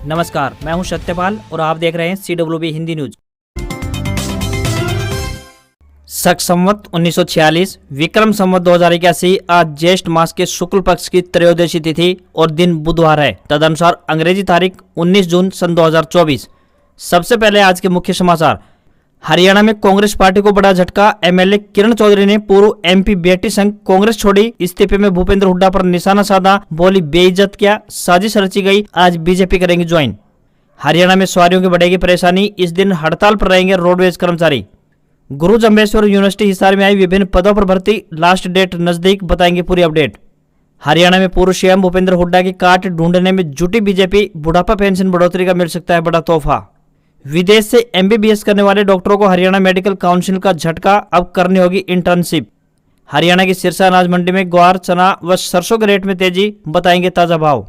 नमस्कार, मैं हूं सत्यपाल और आप देख रहे हैं CWB हिंदी न्यूज। शक संवत 1946 विक्रम संवत 2081 आज ज्येष्ठ मास के शुक्ल पक्ष की त्रयोदशी तिथि और दिन बुधवार है। तदनुसार अंग्रेजी तारीख 19 जून सन 2024। सबसे पहले आज के मुख्य समाचार। हरियाणा में कांग्रेस पार्टी को बड़ा झटका। MLA किरण चौधरी ने पूर्व MP बेटी संग कांग्रेस छोड़ी। इस्तीफे में भूपेंद्र हुड्डा पर निशाना साधा, बोली बेइज्जत किया, साजिश रची गई, आज बीजेपी करेंगे ज्वाइन। हरियाणा में सवारियों की बढ़ेगी परेशानी, इस दिन हड़ताल पर रहेंगे रोडवेज कर्मचारी। गुरु जम्बेश्वर यूनिवर्सिटी हिसार में आई विभिन्न पदों पर भर्ती, लास्ट डेट नजदीक, बताएंगे पूरी अपडेट। हरियाणा में पूर्व CM भूपेंद्र हुड्डा की काट ढूंढने में जुटी बीजेपी, बुढ़ापा पेंशन बढ़ोतरी का मिल सकता है बड़ा तोहफा। विदेश से MBBS करने वाले डॉक्टरों को हरियाणा मेडिकल काउंसिल का झटका, अब करनी होगी इंटर्नशिप। हरियाणा की सिरसा अनाज मंडी में ग्वार, चना व सरसों के रेट में तेजी, बताएंगे ताजा भाव।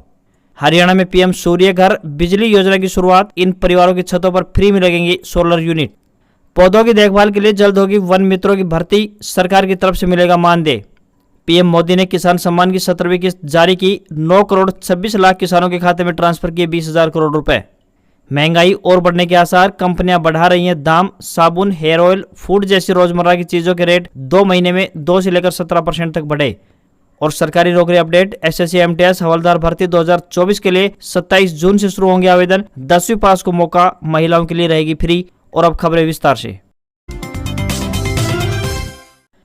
हरियाणा में PM सूर्य घर बिजली योजना की शुरुआत, इन परिवारों की छतों पर फ्री में लगेंगी सोलर यूनिट। पौधों की देखभाल के लिए जल्द होगी वन मित्रों की भर्ती, सरकार की तरफ से मिलेगा मानदेय। PM मोदी ने किसान सम्मान की 17वीं किस्त जारी की, 9 करोड़ 26 लाख किसानों के खाते में ट्रांसफर किए 20,000 करोड़ रुपए। महंगाई और बढ़ने के आसार, कंपनियां बढ़ा रही हैं दाम। साबुन, हेयर ऑयल, फूड जैसी रोजमर्रा की चीजों के रेट 2 महीने में 2 से लेकर 17% तक बढ़े। और सरकारी नौकरी अपडेट। SSC MTS हवलदार भर्ती 2024 के लिए 27 जून से शुरू होंगे आवेदन। 10वीं पास को मौका, महिलाओं के लिए रहेगी फ्री। और अब खबरें विस्तार से।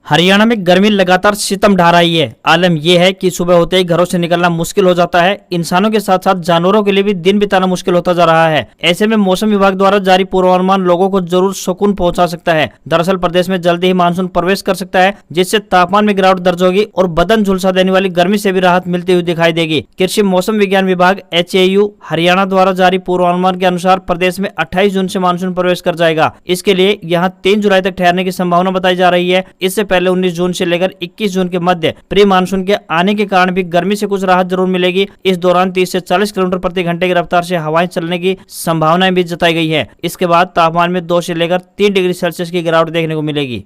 हरियाणा में गर्मी लगातार सितम ढा रही है। आलम यह है कि सुबह होते ही घरों से निकलना मुश्किल हो जाता है। इंसानों के साथ साथ जानवरों के लिए भी दिन बिताना मुश्किल होता जा रहा है। ऐसे में मौसम विभाग द्वारा जारी पूर्वानुमान लोगों को जरूर सुकून पहुंचा सकता है। दरअसल प्रदेश में जल्दी ही मानसून प्रवेश कर सकता है, जिससे तापमान में गिरावट दर्ज होगी और बदन झुलसा देने वाली गर्मी से भी राहत मिलती हुई दिखाई देगी। कृषि मौसम विज्ञान विभाग HAU हरियाणा द्वारा जारी पूर्वानुमान के अनुसार प्रदेश में 28 जून से मानसून प्रवेश कर जाएगा। इसके लिए यहाँ 3 जुलाई तक ठहरने की संभावना बताई जा रही है। इससे पहले 19 जून से लेकर 21 जून के मध्य प्री मानसून के आने के कारण भी गर्मी से कुछ राहत जरूर मिलेगी। इस दौरान 30 से 40 किलोमीटर प्रति घंटे की रफ्तार से हवाएं चलने की संभावनाएं भी जताई गई है। इसके बाद तापमान में 2 से लेकर 3 डिग्री सेल्सियस की गिरावट देखने को मिलेगी।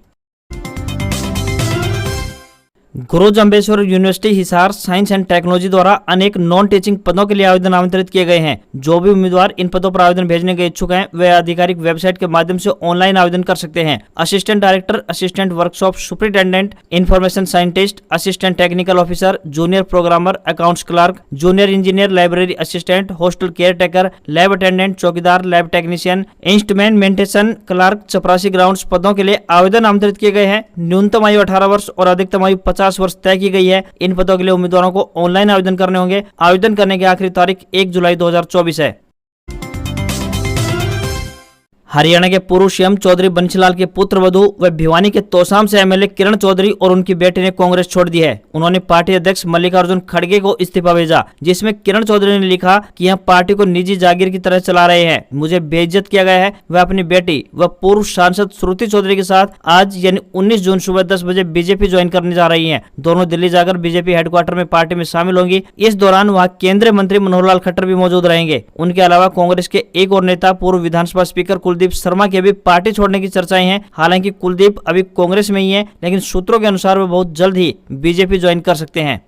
गुरु Jambheshwar university Hisar science and technology द्वारा अनेक नॉन टीचिंग पदों के लिए आवेदन आमंत्रित किए गए हैं। जो भी उम्मीदवार इन पदों पर आवेदन भेजने के इच्छुक हैं, वे आधिकारिक वेबसाइट के माध्यम से ऑनलाइन आवेदन कर सकते हैं। Assistant director, assistant workshop superintendent, information scientist, assistant technical officer, junior programmer, accounts clerk, junior engineer, library assistant, hostel caretaker, lab attendant, चौकीदार, lab technician, instrument maintenance clerk, चपरासी ग्राउंड्स पदों के लिए आवेदन आमंत्रित किए गए हैं। न्यूनतम आयु 18 वर्ष और अधिकतम आयु 50 वर्ष तय की गई है। इन पदों के लिए उम्मीदवारों को ऑनलाइन आवेदन करने होंगे। आवेदन करने की आखिरी तारीख 1 जुलाई 2024 है। हरियाणा के पूर्व CM चौधरी बंशीलाल के पुत्र वधू व भिवानी के तोसाम से MLA किरण चौधरी और उनकी बेटी ने कांग्रेस छोड़ दी है। उन्होंने पार्टी अध्यक्ष मल्लिकार्जुन खड़गे को इस्तीफा भेजा, जिसमें किरण चौधरी ने लिखा कि यह पार्टी को निजी जागीर की तरह चला रहे हैं, मुझे बेइज्जत किया गया है। वह अपनी बेटी व पूर्व सांसद श्रुति चौधरी के साथ आज यानी 19 जून सुबह 10 बजे बीजेपी ज्वाइन करने जा रही है। दोनों दिल्ली जाकर बीजेपी हेडक्वार्टर में पार्टी में शामिल होंगी। इस दौरान वहाँ केंद्रीय मंत्री मनोहर लाल खट्टर भी मौजूद रहेंगे। उनके अलावा कांग्रेस के एक और नेता पूर्व विधानसभा स्पीकर कुलदीप शर्मा की भी पार्टी छोड़ने की चर्चाएं हैं। हालांकि कुलदीप अभी कांग्रेस में ही है, लेकिन सूत्रों के अनुसार वे बहुत जल्द ही बीजेपी ज्वाइन कर सकते हैं।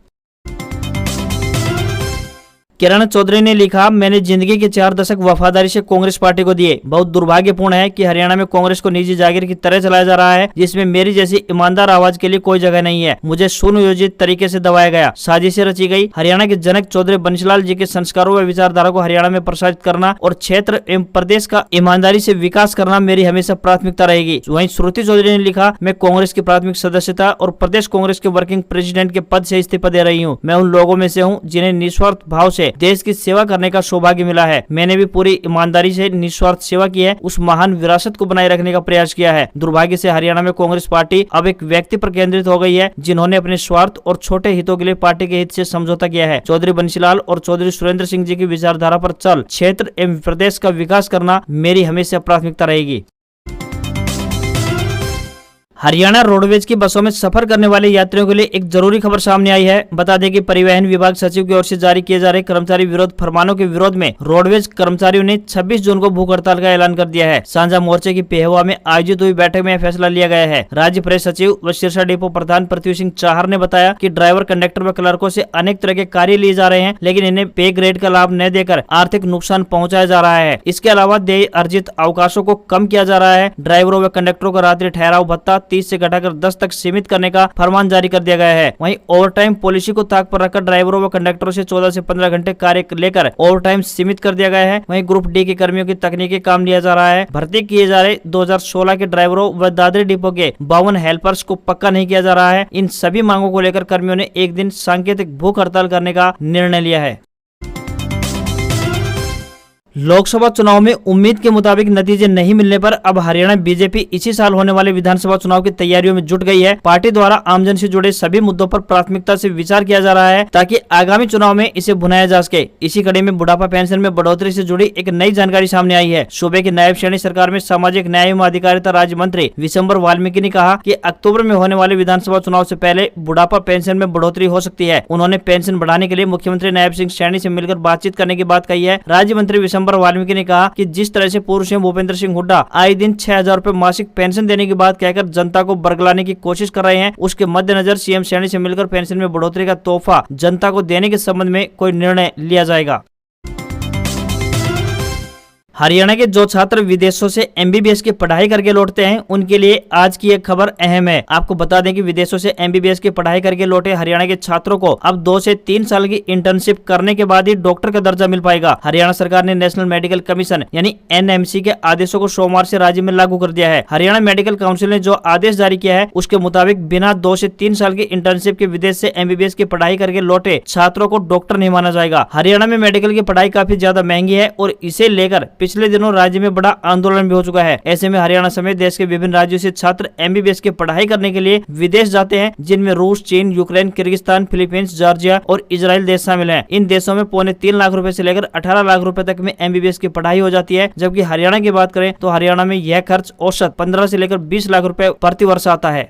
किरण चौधरी ने लिखा, मैंने जिंदगी के 4 दशक वफादारी से कांग्रेस पार्टी को दिए। बहुत दुर्भाग्यपूर्ण है कि हरियाणा में कांग्रेस को निजी जागीर की तरह चलाया जा रहा है, जिसमें मेरी जैसी ईमानदार आवाज के लिए कोई जगह नहीं है। मुझे सुनियोजित तरीके से दबाया गया, साजिशें रची गई। हरियाणा के जनक चौधरी बंशीलाल जी के संस्कारों व विचारधारा को हरियाणा में प्रसारित करना और क्षेत्र एवं प्रदेश का ईमानदारी से विकास करना मेरी हमेशा प्राथमिकता रहेगी। वहीं श्रुति चौधरी ने लिखा, मैं कांग्रेस की प्राथमिक सदस्यता और प्रदेश कांग्रेस के वर्किंग प्रेसिडेंट के पद से इस्तीफा दे रही हूँ। मैं उन लोगों में से हूँ जिन्हें निस्वार्थ भाव से देश की सेवा करने का सौभाग्य मिला है। मैंने भी पूरी ईमानदारी से निस्वार्थ सेवा की है, उस महान विरासत को बनाए रखने का प्रयास किया है। दुर्भाग्य से हरियाणा में कांग्रेस पार्टी अब एक व्यक्ति पर केंद्रित हो गई है, जिन्होंने अपने स्वार्थ और छोटे हितों के लिए पार्टी के हित से समझौता किया है। चौधरी बंशीलाल और चौधरी सुरेंद्र सिंह जी की विचारधारा पर चल क्षेत्र एवं प्रदेश का विकास करना मेरी हमेशा प्राथमिकता रहेगी। हरियाणा रोडवेज की बसों में सफर करने वाले यात्रियों के लिए एक जरूरी खबर सामने आई है। बता दें कि परिवहन विभाग सचिव की ओर से जारी किए जा रहे कर्मचारी विरोध फरमानों के विरोध में रोडवेज कर्मचारियों ने 26 जून को भूख हड़ताल का ऐलान कर दिया है। साझा मोर्चे की पेहवा में आयोजित हुई बैठक में फैसला लिया गया है। राज्य प्रेस सचिव व सिरसा डिपो प्रधान पृथ्वी सिंह चाहर ने बताया कि ड्राइवर, कंडक्टर व क्लर्कों से अनेक तरह के कार्य लिए जा रहे हैं, लेकिन इन्हें पे ग्रेड का लाभ न देकर आर्थिक नुकसान पहुँचाया जा रहा है। इसके अलावा देय अर्जित अवकाशों को कम किया जा रहा है। ड्राइवरों व कंडक्टरों का रात्रि ठहराव भत्ता 30 से घटाकर 10 तक सीमित करने का फरमान जारी कर दिया गया है। वहीं ओवरटाइम पॉलिसी को ताक पर रखकर ड्राइवरों व कंडक्टरों से 14 से 15 घंटे कार्य लेकर ओवरटाइम सीमित कर दिया गया है। वहीं ग्रुप डी के कर्मियों की तकनीकी काम लिया जा रहा है। भर्ती किए जा रहे 2016 के ड्राइवरों व दादरी डिपो के 52 हेल्पर्स को पक्का नहीं किया जा रहा है। इन सभी मांगों को लेकर कर्मियों ने एक दिन सांकेतिक भूख हड़ताल करने का निर्णय लिया है। लोकसभा चुनाव में उम्मीद के मुताबिक नतीजे नहीं मिलने पर अब हरियाणा बीजेपी इसी साल होने वाले विधानसभा चुनाव की तैयारियों में जुट गई है। पार्टी द्वारा आमजन से जुड़े सभी मुद्दों पर प्राथमिकता से विचार किया जा रहा है ताकि आगामी चुनाव में इसे भुनाया जा सके। इसी कड़ी में बुढ़ापा पेंशन में बढ़ोतरी से जुड़ी एक नई जानकारी सामने आई है। सूबे की नायब श्रेणी सरकार में सामाजिक न्याय एवं अधिकारिता राज्य मंत्री विशंबर वाल्मीकि ने कहा कि अक्टूबर में होने वाले विधानसभा चुनाव से पहले बुढ़ापा पेंशन में बढ़ोतरी हो सकती है। उन्होंने पेंशन बढ़ाने के लिए मुख्यमंत्री नायब सिंह सैनी से मिलकर बातचीत करने की बात कही है। राज्य मंत्री विशंबर वाल्मीकि ने कहा कि जिस तरह से पूर्व सीएम भूपेंद्र सिंह हुड्डा आए दिन 6,000 रुपए मासिक पेंशन देने की बात कहकर जनता को बरगलाने की कोशिश कर रहे हैं, उसके मद्देनजर सीएम सैनी से मिलकर पेंशन में बढ़ोतरी का तोहफा जनता को देने के संबंध में कोई निर्णय लिया जाएगा। हरियाणा के जो छात्र विदेशों से एमबीबीएस की पढ़ाई करके लौटते हैं उनके लिए आज की एक खबर अहम है। आपको बता दें कि विदेशों से एमबीबीएस की पढ़ाई करके लौटे हरियाणा के छात्रों को अब 2 से 3 साल की इंटर्नशिप करने के बाद ही डॉक्टर का दर्जा मिल पाएगा। हरियाणा सरकार ने नेशनल मेडिकल कमीशन यानी एनएमसी के आदेशों को सोमवार से राज्य में लागू कर दिया है। हरियाणा मेडिकल काउंसिल ने जो आदेश जारी किया है उसके मुताबिक बिना 2 से 3 साल की इंटर्नशिप के विदेश से एमबीबीएस की पढ़ाई करके लौटे छात्रों को डॉक्टर नहीं माना जाएगा। हरियाणा में मेडिकल की पढ़ाई काफी ज्यादा महंगी है और इसे लेकर पिछले दिनों राज्य में बड़ा आंदोलन भी हो चुका है। ऐसे में हरियाणा समेत देश के विभिन्न राज्यों से छात्र एमबीबीएस की पढ़ाई करने के लिए विदेश जाते हैं, जिनमें रूस, चीन, यूक्रेन, किर्गिस्तान, फिलीपींस, जॉर्जिया और इजराइल देश शामिल हैं। इन देशों में 3.25 लाख रुपए से लेकर 18 लाख रुपए तक में एमबीबीएस की पढ़ाई हो जाती है। जबकि हरियाणा की बात करें तो हरियाणा में यह खर्च औसत 15 से लेकर 20 लाख रुपए प्रति वर्ष आता है।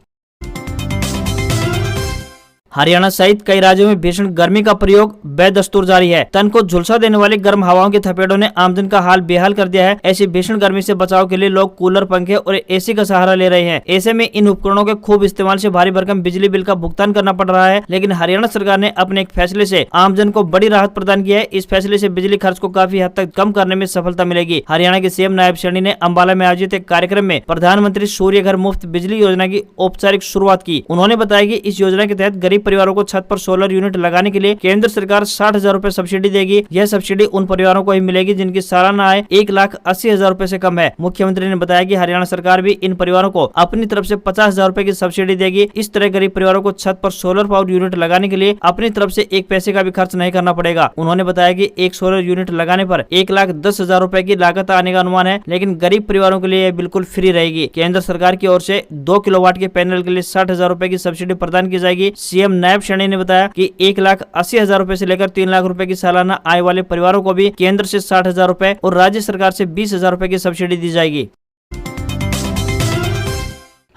हरियाणा सहित कई राज्यों में भीषण गर्मी का प्रयोग बेदस्तूर जारी है। तन को झुलसा देने वाली गर्म हवाओं की थपेड़ों ने आमजन का हाल बेहाल कर दिया है। ऐसी भीषण गर्मी से बचाव के लिए लोग कूलर, पंखे और एसी का सहारा ले रहे हैं। ऐसे में इन उपकरणों के खूब इस्तेमाल से भारी भरकम बिजली बिल का भुगतान करना पड़ रहा है। लेकिन हरियाणा सरकार ने अपने एक फैसले से आमजन को बड़ी राहत प्रदान की है। इस फैसले से बिजली खर्च को काफी हद तक कम करने में सफलता मिलेगी। हरियाणा के सीएम नायब सैनी ने अंबाला में आयोजित एक कार्यक्रम में प्रधानमंत्री सूर्य घर मुफ्त बिजली योजना की औपचारिक शुरुआत की। उन्होंने बताया कि इस योजना के तहत गरीब परिवारों को छत पर सोलर यूनिट लगाने के लिए केंद्र सरकार 60,000 रुपए सब्सिडी देगी। यह सब्सिडी उन परिवारों को ही मिलेगी जिनकी सालाना आय 1,80,000 रुपए से कम है। मुख्यमंत्री ने बताया कि हरियाणा सरकार भी इन परिवारों को अपनी तरफ से 50,000 रुपए की सब्सिडी देगी। इस तरह गरीब परिवारों को छत पर सोलर पावर यूनिट लगाने के लिए अपनी तरफ से 1 पैसे का भी खर्च नहीं करना पड़ेगा। उन्होंने बताया कि एक सोलर यूनिट लगाने पर 1,10,000 रुपए की लागत आने का अनुमान है, लेकिन गरीब परिवारों के लिए यह बिल्कुल फ्री रहेगी। केंद्र सरकार की ओर से 2 किलोवाट के पैनल के लिए 60,000 रुपए की सब्सिडी प्रदान की जाएगी। सीएम नायब सैनी ने बताया कि 1,80,000 रुपए से लेकर 3 लाख रुपए की सालाना आय वाले परिवारों को भी केंद्र से 60,000 रुपए और राज्य सरकार से 20,000 रुपए की सब्सिडी दी जाएगी।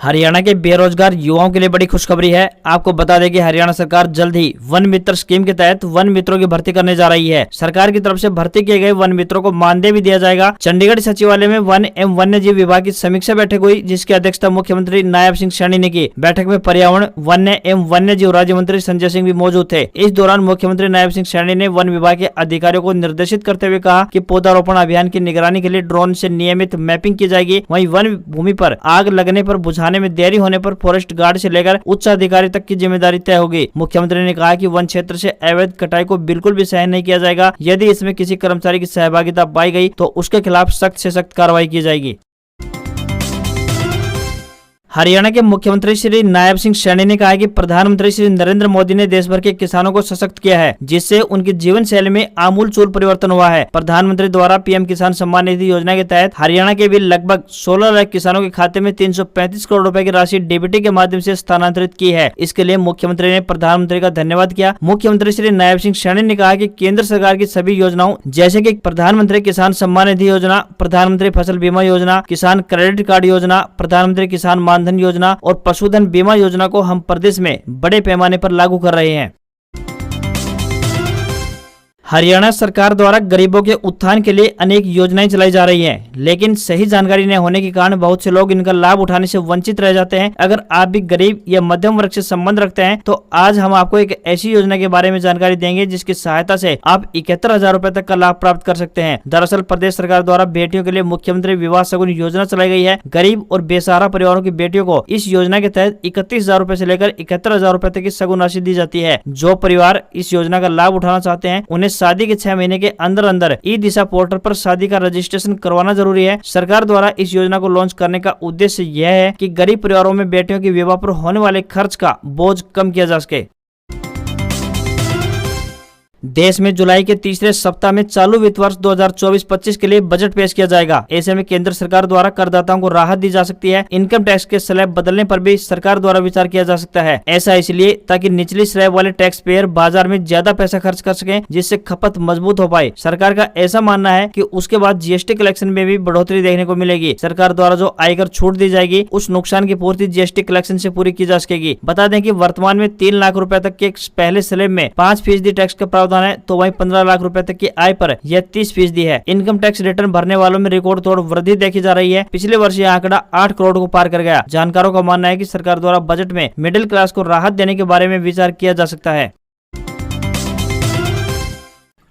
हरियाणा के बेरोजगार युवाओं के लिए बड़ी खुशखबरी है। आपको बता दें कि हरियाणा सरकार जल्द ही वन मित्र स्कीम के तहत वन मित्रों की भर्ती करने जा रही है। सरकार की तरफ से भर्ती किए गए वन मित्रों को मानदेय भी दिया जाएगा। चंडीगढ़ सचिवालय में वन एवं वन्य जीव विभाग की समीक्षा बैठक हुई, जिसकी अध्यक्षता मुख्यमंत्री नायब सिंह सैनी ने की। बैठक में पर्यावरण, वन्य एवं वन्य जीव राज्य मंत्री संजय सिंह भी मौजूद थे। इस दौरान मुख्यमंत्री नायब सिंह सैनी ने वन विभाग के अधिकारियों को निर्देशित करते हुए कहा कि पौधारोपण अभियान की निगरानी के लिए ड्रोन से नियमित मैपिंग की जाएगी। वहीं वन भूमि पर आग लगने पर बुझाने में देरी होने पर फॉरेस्ट गार्ड से लेकर उच्च अधिकारी तक की जिम्मेदारी तय होगी। मुख्यमंत्री ने कहा कि वन क्षेत्र से अवैध कटाई को बिल्कुल भी सहन नहीं किया जाएगा। यदि इसमें किसी कर्मचारी की सहभागिता पाई गई तो उसके खिलाफ सख्त से सख्त कार्रवाई की जाएगी। हरियाणा के मुख्यमंत्री श्री नायब सिंह सैनी ने कहा कि प्रधानमंत्री श्री नरेंद्र मोदी ने देश भर के किसानों को सशक्त किया है, जिससे उनकी जीवन शैली में आमूलचूल परिवर्तन हुआ है। प्रधानमंत्री द्वारा पीएम किसान सम्मान निधि योजना के तहत हरियाणा के भी लगभग 16 लाख किसानों के खाते में 335 करोड़ रुपए की राशि डीबीटी के माध्यम से स्थानांतरित की है। इसके लिए मुख्यमंत्री ने प्रधानमंत्री का धन्यवाद किया। मुख्यमंत्री श्री नायब सिंह सैनी ने कहा कि केंद्र सरकार की सभी योजनाओं जैसे कि प्रधानमंत्री किसान सम्मान निधि योजना, प्रधानमंत्री फसल बीमा योजना, किसान क्रेडिट कार्ड योजना, प्रधानमंत्री किसान मानधन जनधन योजना और पशुधन बीमा योजना को हम प्रदेश में बड़े पैमाने पर लागू कर रहे हैं। हरियाणा सरकार द्वारा गरीबों के उत्थान के लिए अनेक योजनाएं चलाई जा रही हैं, लेकिन सही जानकारी न होने के कारण बहुत से लोग इनका लाभ उठाने से वंचित रह जाते हैं। अगर आप भी गरीब या मध्यम वर्ग से संबंध रखते हैं तो आज हम आपको एक ऐसी योजना के बारे में जानकारी देंगे जिसकी सहायता से आप 71,000 रुपए तक का लाभ प्राप्त कर सकते हैं। दरअसल प्रदेश सरकार द्वारा बेटियों के लिए मुख्यमंत्री विवाह शगुन योजना चलाई गई है। गरीब और बेसहारा परिवारों की बेटियों को इस योजना के तहत 31,000 रुपए से लेकर 71,000 रुपए तक की शगुन राशि दी जाती है। जो परिवार इस योजना का लाभ उठाना चाहते हैं उन्हें शादी के 6 महीने के अंदर अंदर ई दिशा पोर्टल पर शादी का रजिस्ट्रेशन करवाना जरूरी है। सरकार द्वारा इस योजना को लॉन्च करने का उद्देश्य यह है कि गरीब परिवारों में बेटियों के विवाह पर होने वाले खर्च का बोझ कम किया जा सके। देश में जुलाई के तीसरे सप्ताह में चालू वित्त वर्ष 2024-25 के लिए बजट पेश किया जाएगा। ऐसे में केंद्र सरकार द्वारा करदाताओं को राहत दी जा सकती है। इनकम टैक्स के स्लैब बदलने पर भी सरकार द्वारा विचार किया जा सकता है। ऐसा इसलिए ताकि निचली स्लैब वाले टैक्स पेयर बाजार में ज्यादा पैसा खर्च कर सकें, जिससे खपत मजबूत हो पाए। सरकार का ऐसा मानना है कि उसके बाद जीएसटी कलेक्शन में भी बढ़ोतरी देखने को मिलेगी। सरकार द्वारा जो आयकर छूट दी जाएगी उस नुकसान की पूर्ति जीएसटी कलेक्शन से पूरी की जा सकेगी। बता दें कि वर्तमान में 3 लाख रुपए तक के पहले स्लैब में 5% टैक्स का प्रावधान है, तो वहीं 15 लाख रुपए तक की आय पर यह 30% है। इनकम टैक्स रिटर्न भरने वालों में रिकॉर्ड तोड़ वृद्धि देखी जा रही है। पिछले वर्ष यह आंकड़ा 8 करोड़ को पार कर गया। जानकारों का मानना है कि सरकार द्वारा बजट में मिडिल क्लास को राहत देने के बारे में विचार किया जा सकता है।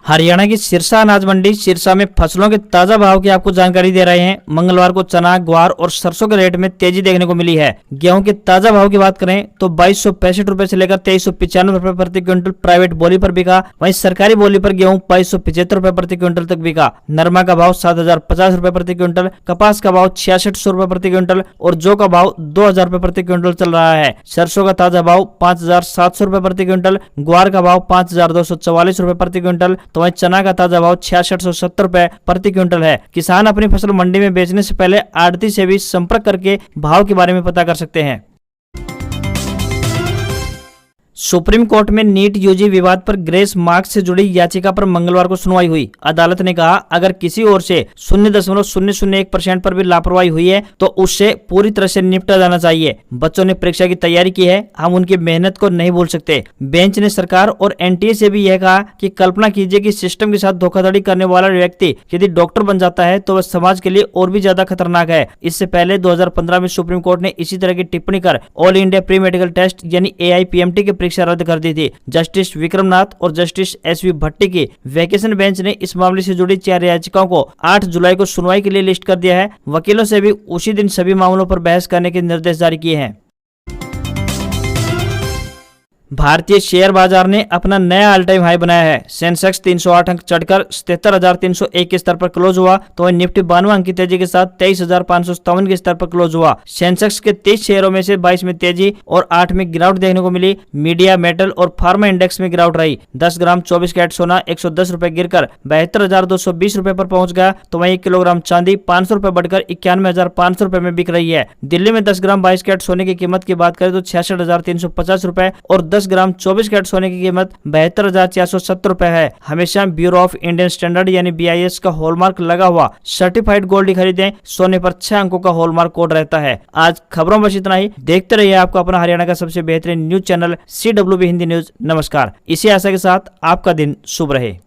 हरियाणा की सिरसा अनाज मंडी सिरसा में फसलों के ताजा भाव की आपको जानकारी दे रहे हैं। मंगलवार को चना, ग्वार और सरसों के रेट में तेजी देखने को मिली है। गेहूं के ताजा भाव की बात करें तो 2265 रुपए से लेकर 2395 रुपए प्रति क्विंटल प्राइवेट बोली पर बिका। वहीं सरकारी बोली पर गेहूं 2275 रुपए प्रति क्विंटल तक बिका। नरमा का भाव 7050 रुपए प्रति क्विंटल, कपास का भाव 6600 रुपए प्रति क्विंटल और जौ का भाव 2000 रुपए प्रति क्विंटल चल रहा है। सरसों का ताजा भाव 5700 रुपए प्रति क्विंटल, ग्वार का भाव 5244 रुपए प्रति क्विंटल, तो वहीं चना का ताजा भाव 6670 रुपए प्रति क्विंटल है। किसान अपनी फसल मंडी में बेचने से पहले आढ़ती से भी संपर्क करके भाव के बारे में पता कर सकते हैं। सुप्रीम कोर्ट में नीट यूजी विवाद पर ग्रेस मार्क्स से जुड़ी याचिका पर मंगलवार को सुनवाई हुई। अदालत ने कहा अगर किसी ओर से 0.001% पर भी लापरवाही हुई है तो उससे पूरी तरह से निपटा जाना चाहिए। बच्चों ने परीक्षा की तैयारी की है, हम उनकी मेहनत को नहीं भूल सकते। बेंच ने सरकार और एनटीए से भी यह कहा कि कल्पना कीजिए कि सिस्टम के साथ धोखाधड़ी करने वाला व्यक्ति यदि डॉक्टर बन जाता है तो वह समाज के लिए और भी ज्यादा खतरनाक है। इससे पहले 2015 में सुप्रीम कोर्ट ने इसी तरह की टिप्पणी कर all India pre medical test यानी AIPMT के परीक्षा रद्द कर दी थी। जस्टिस विक्रमनाथ और जस्टिस SV भट्टी की वैकेशन बेंच ने इस मामले से जुड़ी 4 याचिकाओं को 8 जुलाई को सुनवाई के लिए लिस्ट कर दिया है। वकीलों से भी उसी दिन सभी मामलों पर बहस करने के निर्देश जारी किए हैं। भारतीय शेयर बाजार ने अपना नया ऑल टाइम हाई बनाया है। सेंसेक्स 308 अंक चढ़कर 77,301 के स्तर पर क्लोज हुआ, तो निफ्टी 92 अंक की तेजी के साथ 23,557 के स्तर पर क्लोज हुआ। सेंसेक्स के 23 शेयरों में से 22 में तेजी और 8 में गिरावट देखने को मिली। मीडिया, मेटल और फार्मा इंडेक्स में गिरावट रही। 10 ग्राम 24 कैरेट सोना 110 रुपए गिरकर 72,220 रुपए पर पहुंच गया, तो वहीं 1 किलोग्राम चांदी 500 रुपए बढ़कर 91,500 रुपए में बिक रही है। दिल्ली में 10 ग्राम 22 कैरेट सोने की कीमत की बात करें तो 66,350 रुपए और 10 ग्राम 24 कैरेट सोने की कीमत 72,470 रुपए है। हमेशा ब्यूरो ऑफ इंडियन स्टैंडर्ड यानी BIS का हॉलमार्क लगा हुआ सर्टिफाइड गोल्ड खरीदें। सोने पर 6 अंकों का हॉलमार्क कोड रहता है। आज खबरों में बस इतना ही। देखते रहिए आपको अपना हरियाणा का सबसे बेहतरीन news channel CWB Hindi news. नमस्कार। इसी आशा के साथ आपका दिन शुभ रहे।